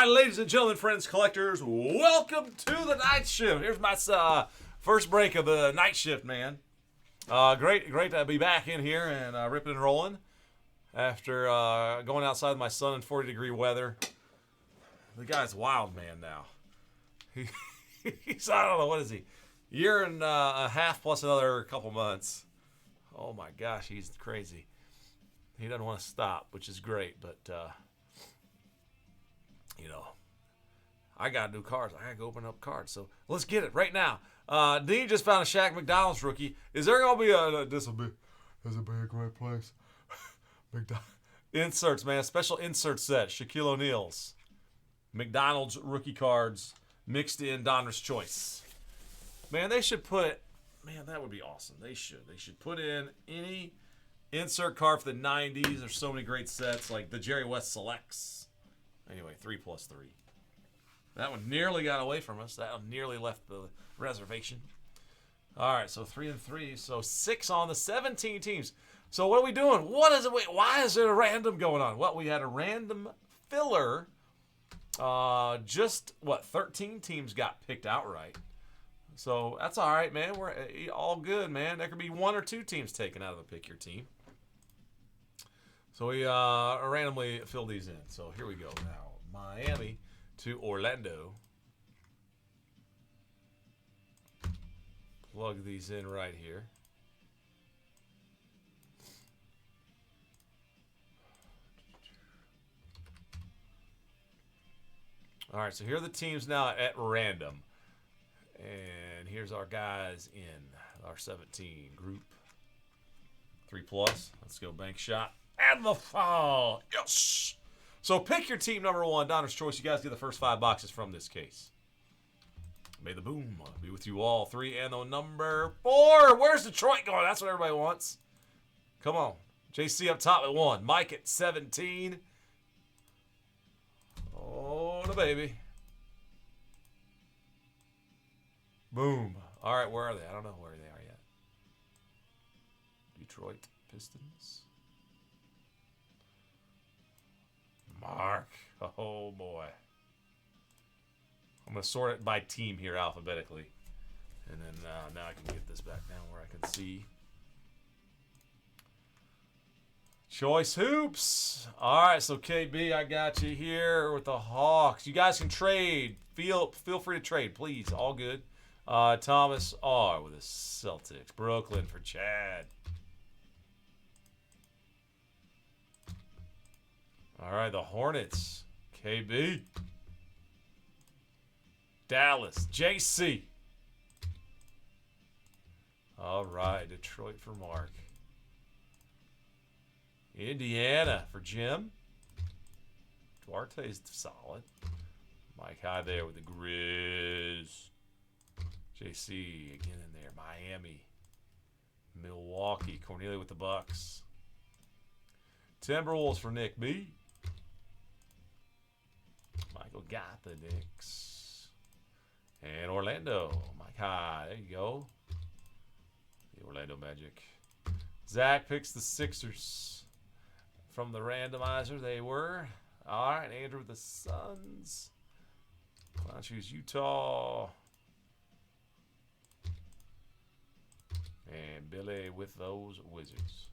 ladies and gentlemen, friends, collectors, welcome to the night shift. Here's my first break of the night shift, man. Great to be back in here and ripping and rolling after going outside with my son in 40-degree weather. The guy's wild, man, now. He's, I don't know, what is he? Year and a half plus another couple months. Oh, my gosh, he's crazy. He doesn't want to stop, which is great, but... you know, I got new cards. I got to go open up cards. So let's get it right now. Dean just found a Shaq McDonald's rookie. Is there going to be this will be, there's a big great place. Inserts, man. Special insert set. Shaquille O'Neal's. McDonald's rookie cards mixed in Donruss choice. Man, they should put, man, that would be awesome. They should. They should put in any insert card for the 90s. There's so many great sets like the Jerry West Selects. Anyway, 3+3. That one nearly got away from us. That one nearly left the reservation. All right, so 3 and 3. So 6 on the 17 teams. So what are we doing? What is it? Wait, why is there a random going on? Well, we had a random filler. 13 teams got picked outright. So that's all right, man. We're all good, man. There could be 1 or 2 teams taken out of the pick your team. So we randomly fill these in. So here we go now. Miami to Orlando. Plug these in right here. All right, so here are the teams now at random. And here's our guys in our 17 group. 3+. Let's go bank shot. And the fall. Yes. So pick your team number 1, Donruss Choice. You guys get the first 5 boxes from this case. May the boom be with you all. 3 and the number 4. Where's Detroit going? That's what everybody wants. Come on. JC up top at 1. Mike at 17. Oh, the baby. Boom. All right, where are they? I don't know where they are yet. Detroit Pistons. Mark. Oh, boy. I'm going to sort it by team here alphabetically. And then now I can get this back down where I can see. Choice Hoops. All right, so KB, I got you here with the Hawks. You guys can trade. Feel free to trade, please. All good. Thomas R. with the Celtics. Brooklyn for Chad. All right, the Hornets. KB. Dallas. JC. All right, Detroit for Mark. Indiana for Jim. Duarte's solid. Mike High there with the Grizz. JC again in there. Miami. Milwaukee. Cornelia with the Bucks. Timberwolves for Nick B. Michael got the Knicks. And Orlando. Mike High. There you go. The Orlando Magic. Zach picks the Sixers. From the randomizer, they were. All right, Andrew with the Suns. Clown choose Utah. And Billy with those Wizards.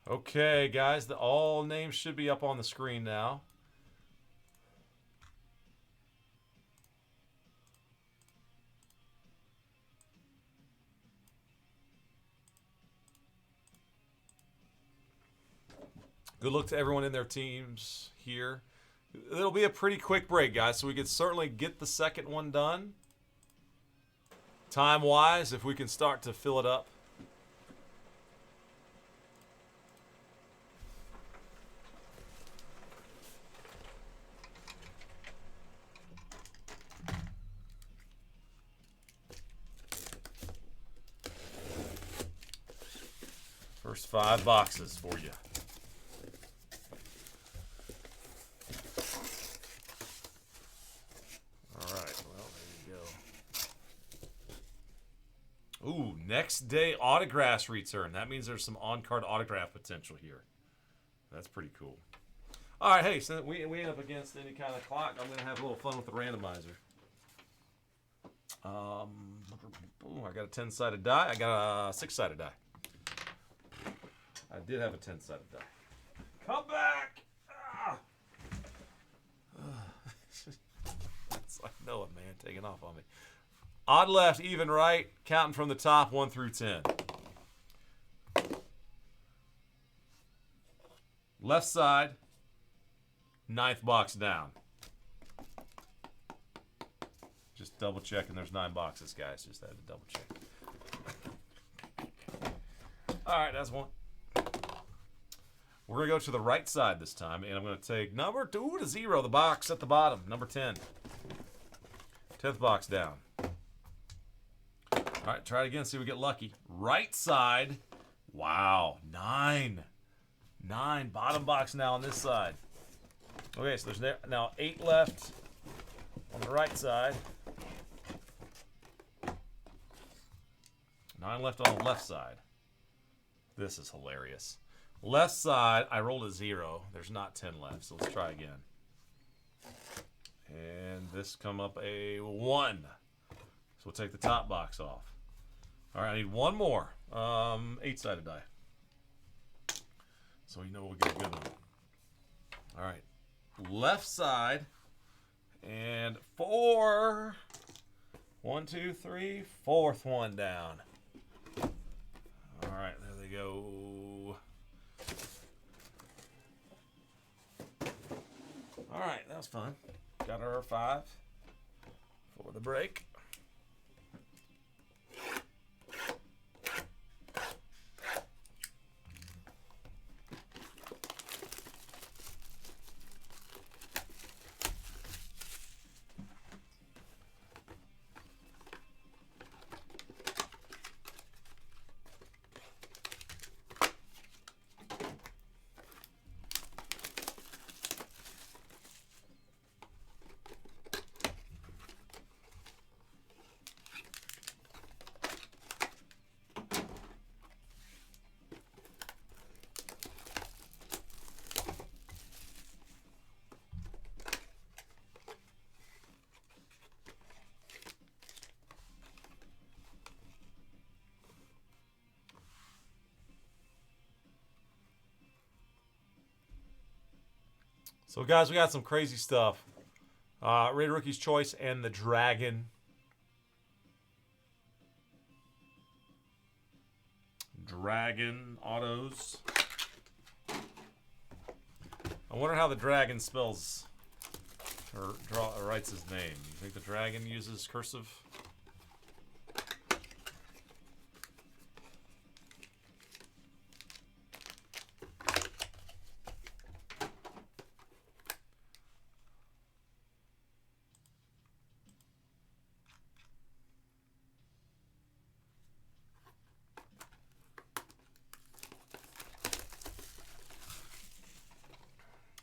Okay, guys, all names should be up on the screen now. Good luck to everyone in their teams here. It'll be a pretty quick break, guys, so we can certainly get the second one done. Time-wise, if we can start to fill it up. First 5 boxes for you. All right, well, there you go. Ooh, next day autographs return. That means there's some on-card autograph potential here. That's pretty cool. All right, hey, so we ain't up against any kind of clock. I'm gonna have a little fun with the randomizer. Ooh, I got a 10-sided die. I got a 6-sided die. I did have a 10-sided die. Come back! Ah! I know it, man. Taking off on me. Odd left, even right. Counting from the top, 1 through 10. Left side, 9th box down. Just double checking. There's 9 boxes, guys. Just had to double check. All right, that's one. We're going to go to the right side this time, and I'm going to take number 2 to 0, the box at the bottom, number 10. 10th box down. All right, try it again, see if we get lucky. Right side. Wow, 9. 9, bottom box now on this side. Okay, so there's now 8 left on the right side. 9 left on the left side. This is hilarious. Left side, I rolled a 0. There's not 10 left, so let's try again. And this come up a 1. So we'll take the top box off. All right, I need one more. 8-sided die. So you know we'll get a good one. All right. Left side. And 4. 1, 2, 3. 4th one down. All right, there they go. All right, that was fun. Got our 5 for the break. So, guys, we got some crazy stuff. Rated Rookie's Choice and the Dragon. Dragon autos. I wonder how the Dragon spells or writes his name. You think the Dragon uses cursive?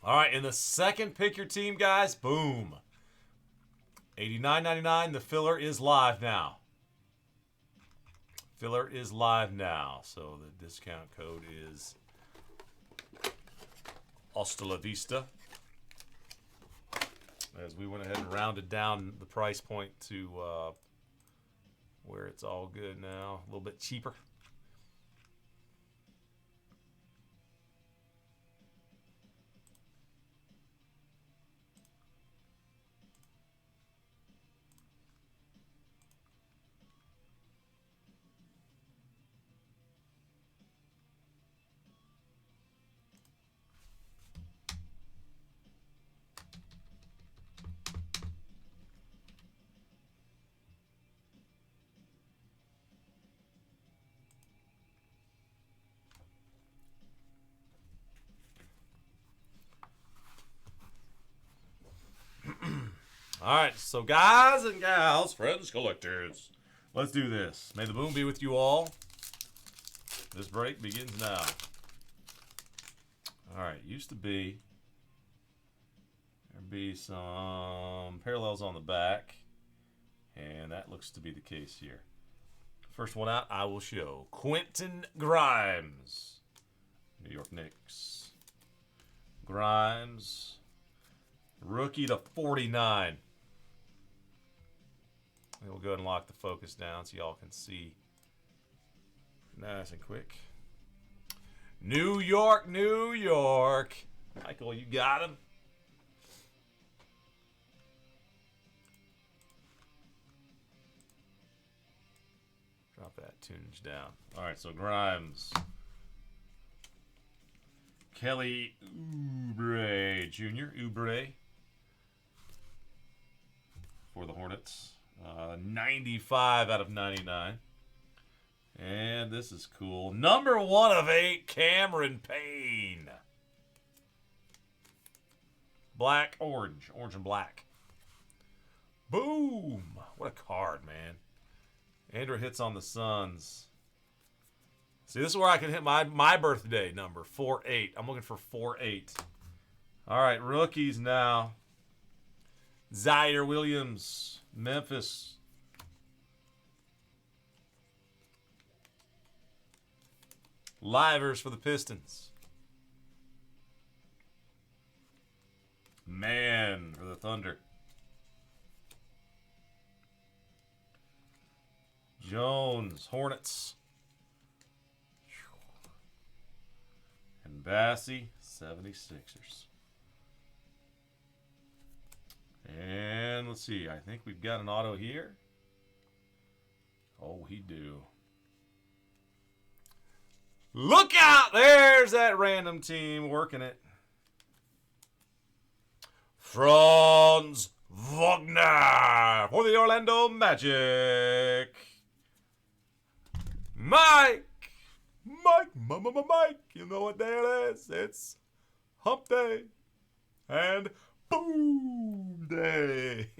All right, in the second pick your team, guys, boom. $89.99, the filler is live now. Filler is live now, so the discount code is Hasta la Vista. As we went ahead and rounded down the price point to where it's all good now, a little bit cheaper. All right, so guys and gals, friends, collectors, let's do this. May the boom be with you all. This break begins now. All right, used to be, there'd be some parallels on the back, and that looks to be the case here. First one out, I will show. Quentin Grimes. New York Knicks. Grimes. Rookie to 49. And we'll go ahead and lock the focus down so y'all can see nice and quick. New York, New York. Michael, you got him. Drop that tunage down. All right, so Grimes. Kelly Oubre Jr. Oubre for the Hornets. 95 out of 99. And this is cool. Number 1 of 8, Cameron Payne. Black, orange. Orange and black. Boom. What a card, man. Andrew hits on the Suns. See, this is where I can hit my birthday number, 4-8. I'm looking for 4-8. All right, rookies now. Zaire Williams, Memphis. Livers for the Pistons. Man for the Thunder. Jones, Hornets. And Bassey, 76ers. And let's see, I think we've got an auto here. Oh, he do. Look out! There's that random team working it. Franz Wagner for the Orlando Magic. Mike, you know what day it is? It's Hump Day and Boom Day.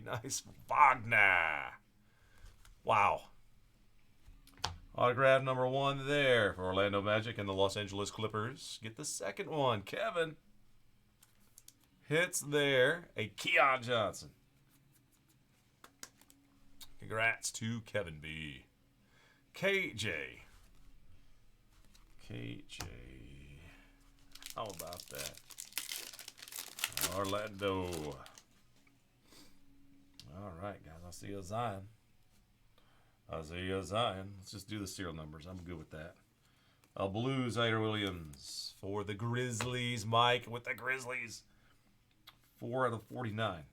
Nice Wagner. Wow. Autograph number 1 there for Orlando Magic and the Los Angeles Clippers. Get the second one. Kevin hits there. A Keon Johnson. Congrats to Kevin B. KJ. How about that? Orlando. All right, guys. I see a Zion. Isaiah Zion. Let's just do the serial numbers. I'm good with that. Blue Zaire Williams for the Grizzlies. Mike with the Grizzlies. 4 out of 49.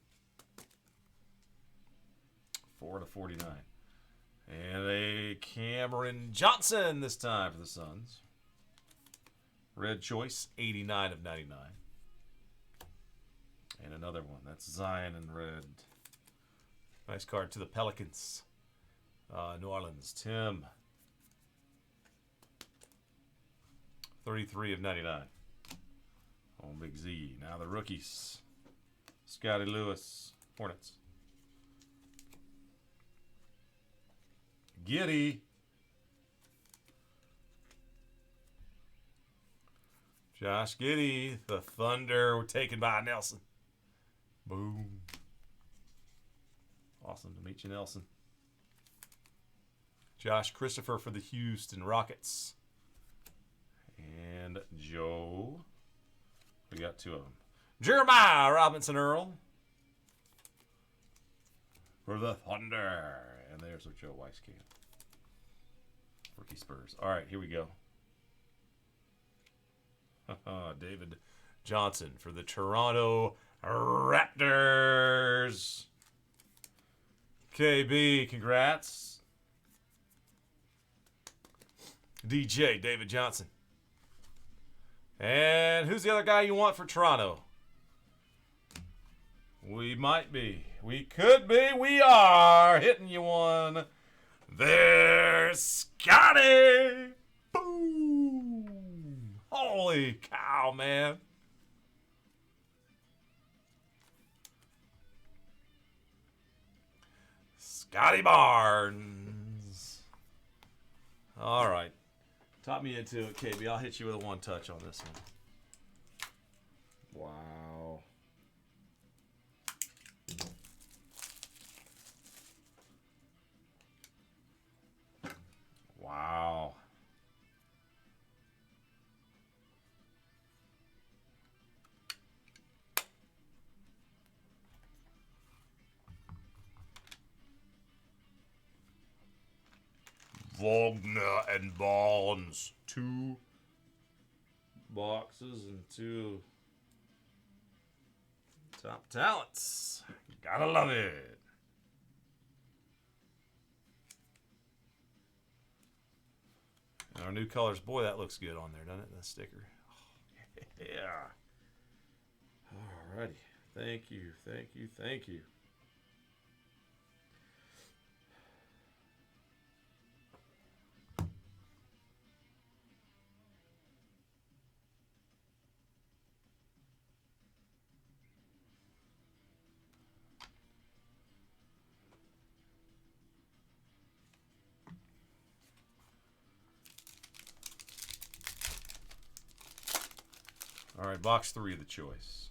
4 out of 49. And a Cameron Johnson this time for the Suns. Red choice, 89 of 99. And another one. That's Zion in red. Nice card to the Pelicans. New Orleans, Tim. 33 of 99. On Big Z. Now the rookies. Scotty Lewis, Hornets. Giddey. Josh Giddey. The Thunder taken by Nelson. Boom. Awesome to meet you, Nelson. Josh Christopher for the Houston Rockets. And Joe. We got 2 of them. Jeremiah Robinson Earl for the Thunder. And there's what Joe Weiss can. Rookie Spurs. All right, here we go. David Johnson for the Toronto Raptors. KB, congrats. DJ, David Johnson. And who's the other guy you want for Toronto? We might be. We could be. We are hitting you one. There's Scotty. Boom. Holy cow, man. Scotty Barnes. All right. Top me into it, KB. I'll hit you with a 1 touch on this one. Wow. Wagner and Bonds. 2 boxes and 2 top talents. Gotta love it. And our new colors. Boy, that looks good on there, doesn't it? That sticker. Oh, yeah. Alrighty. Thank you, thank you, thank you. All right, box 3 of the choice.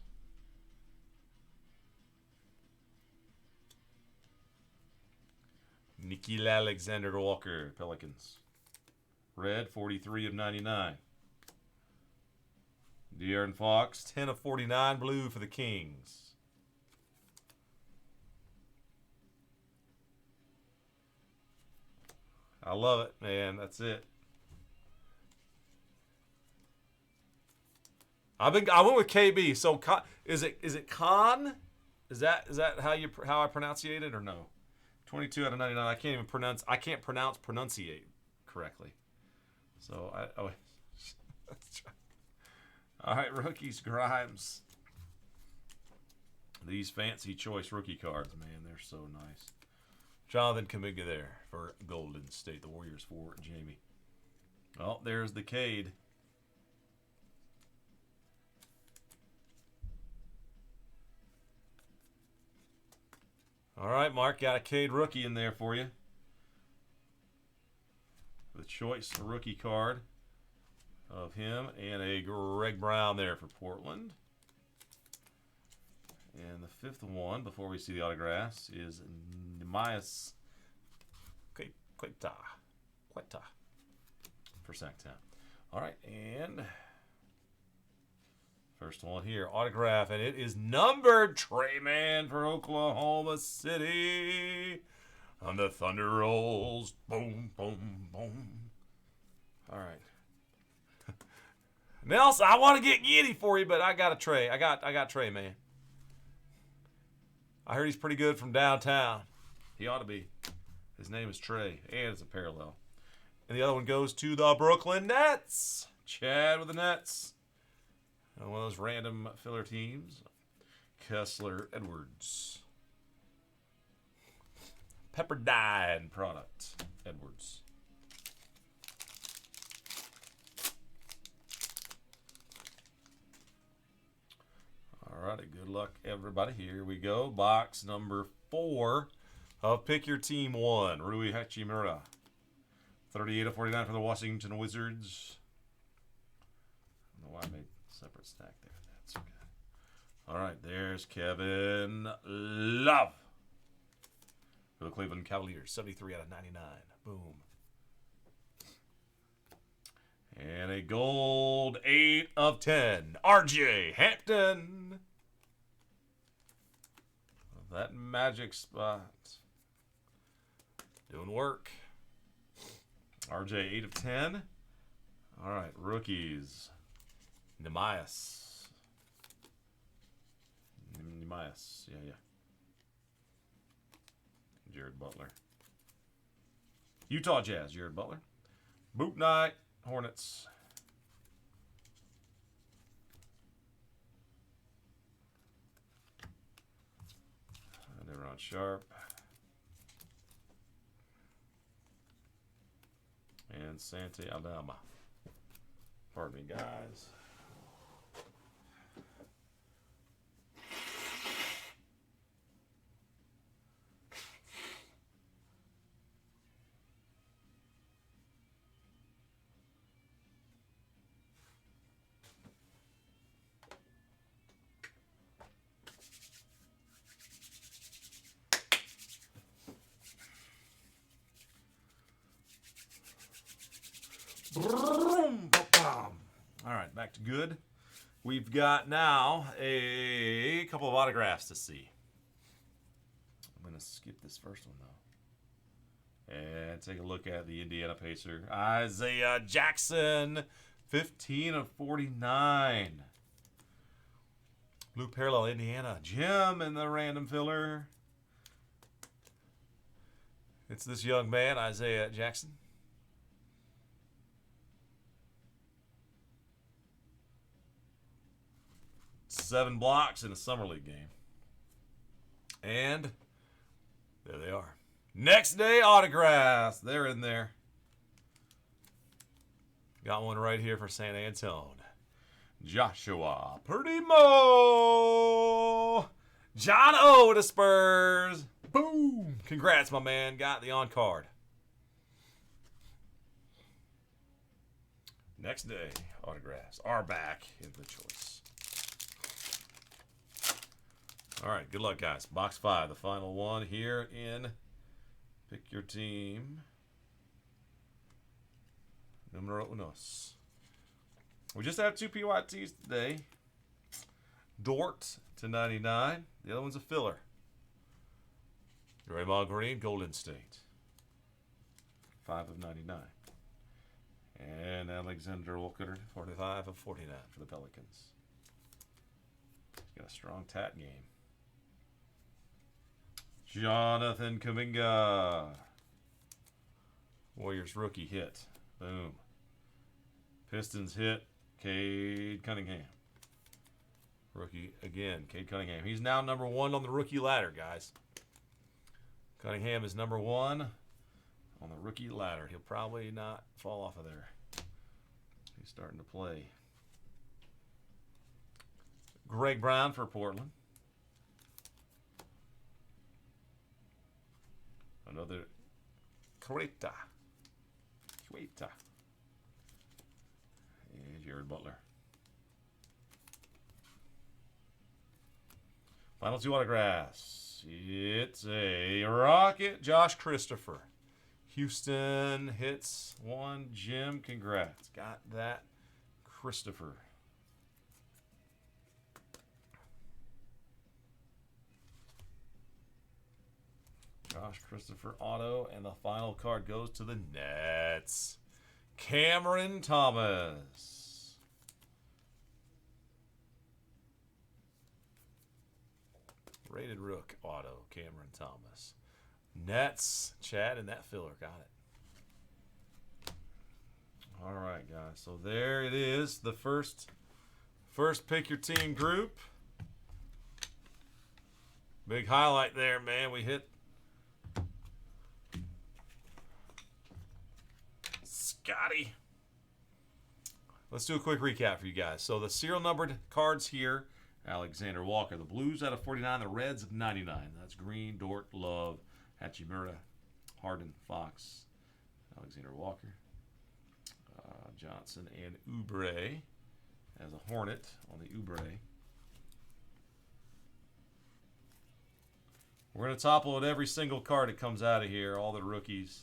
Nikhil Alexander Walker, Pelicans. Red, 43 of 99. De'Aaron Fox, 10 of 49. Blue for the Kings. I love it, man. That's it. I went with KB. So is it Khan? Is that how I pronunciate it or no? 22 out of 99. I can't pronunciate correctly. So all right, rookies, Grimes. These fancy choice rookie cards, man, they're so nice. Jonathan Kuminga there for Golden State. The Warriors for Jamie. Oh, there's the Cade. All right, Mark, got a Cade rookie in there for you. The choice rookie card of him and a Greg Brown there for Portland. And the 5th one, before we see the autographs, is Nemias Queta for Sacktown. All right, and first one here, autograph, and it is numbered. Trey Man for Oklahoma City. On the Thunder rolls. Boom, boom, boom. All right. Nelson, I want to get giddy for you, but I got a Trey. I got Trey, man. I heard he's pretty good from downtown. He ought to be. His name is Trey, and it's a parallel. And the other one goes to the Brooklyn Nets. Chad with the Nets. One of those random filler teams. Kessler Edwards. Pepperdine product. Edwards. Alrighty, good luck, everybody. Here we go. Box number 4 of Pick Your Team 1. Rui Hachimura. 38 of 49 for the Washington Wizards. I don't know why I made a separate stack there. That's okay. Alright, there's Kevin Love for the Cleveland Cavaliers. 73 out of 99. Boom. And a gold 8 of 10. RJ Hampton. That magic spot. Doing work. RJ 8 of 10. All right, rookies. Nemias. Yeah. Jared Butler. Utah Jazz, Jared Butler. Boot Knight, Hornets. Ron Sharp. And Santa Aldama. Pardon me, guys. All right, back to good. We've got now a couple of autographs to see. I'm going to skip this first one, And take a look at the Indiana Pacer. Isaiah Jackson, 15 of 49. Blue parallel Indiana. Jim in the random filler. It's this young man, Isaiah Jackson. Seven blocks in a Summer League game. And there they are. Next day autographs. They're in there. Got one right here for San Antone. Joshua Primo. John O to Spurs. Boom. Congrats, my man. Got the on card. Next day autographs are back in the choice. All right, good luck, guys. Box 5, the final one here in Pick Your Team. Numero unos. We just have 2 PYTs today. Dort to 99. The other one's a filler. Draymond Green, Golden State. 5 of 99. And Alexander Walker, 45 of 49 for the Pelicans. He's got a strong tat game. Jonathan Kuminga. Warriors rookie hit. Boom. Pistons hit. Cade Cunningham. Rookie again. Cade Cunningham. He's now number 1 on the rookie ladder, guys. Cunningham is number 1 on the rookie ladder. He'll probably not fall off of there. He's starting to play. Greg Brown for Portland. Another Queta. And Jared Butler. Final 2 autographs. It's a Rocket. Josh Christopher. Houston hits 1. Jim, congrats. Got that, Christopher. Josh Christopher auto, and the final card goes to the Nets. Cameron Thomas. Rated Rook auto, Cameron Thomas. Nets, Chad, and that filler. Got it. All right, guys. So there it is. The first Pick Your Team group. Big highlight there, man. We hit Scotty. Let's do a quick recap for you guys. So the serial numbered cards here. Alexander Walker. The Blues out of 49. The Reds of 99. That's Green, Dort, Love, Hachimura, Harden, Fox, Alexander Walker, Johnson, and Oubre as a Hornet on the Oubre. We're going to topple at every single card that comes out of here, all the rookies.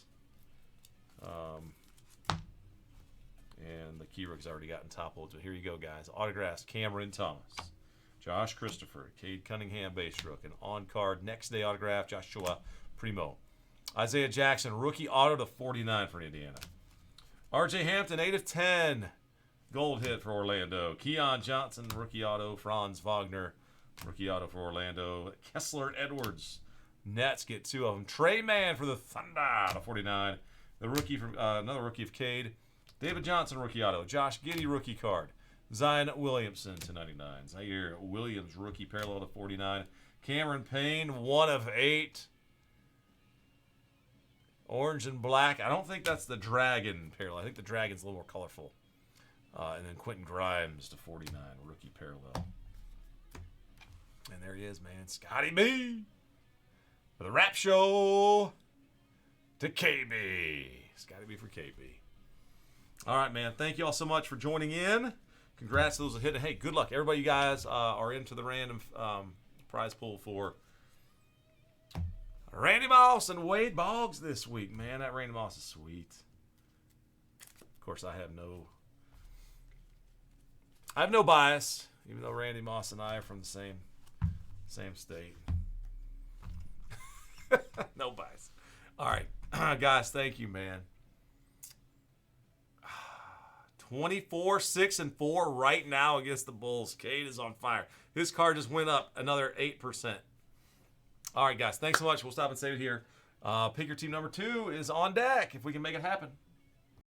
And the key rook's already gotten toppled. So here you go, guys. Autographs, Cameron Thomas. Josh Christopher, Cade Cunningham, base rook. And on card, next day autograph, Joshua Primo. Isaiah Jackson, rookie auto to 49 for Indiana. RJ Hampton, 8 of 10. Gold hit for Orlando. Keon Johnson, rookie auto. Franz Wagner, rookie auto for Orlando. Kessler Edwards. Nets get 2 of them. Trey Mann for the Thunder to 49. The rookie from another rookie of Cade. David Johnson, rookie auto. Josh Giddey, rookie card. Zion Williamson to 99. Zaire Williams, rookie parallel to 49. Cameron Payne, 1 of 8. Orange and black. I don't think that's the Dragon parallel. I think the Dragon's a little more colorful. And then Quentin Grimes to 49, rookie parallel. And there he is, man. Scotty B. For the Rap Show to KB. Scotty B for KB. All right, man. Thank you all so much for joining in. Congrats to those that hit it. Hey, good luck. Everybody, you guys are into the random prize pool for Randy Moss and Wade Boggs this week. Man, that Randy Moss is sweet. Of course, I have no bias, even though Randy Moss and I are from the same state. No bias. All right. Guys, thank you, man. 24, 6, and 4 right now against the Bulls. Cade is on fire. His card just went up another 8%. All right, guys. Thanks so much. We'll stop and save it here. Pick your team number 2 is on deck if we can make it happen.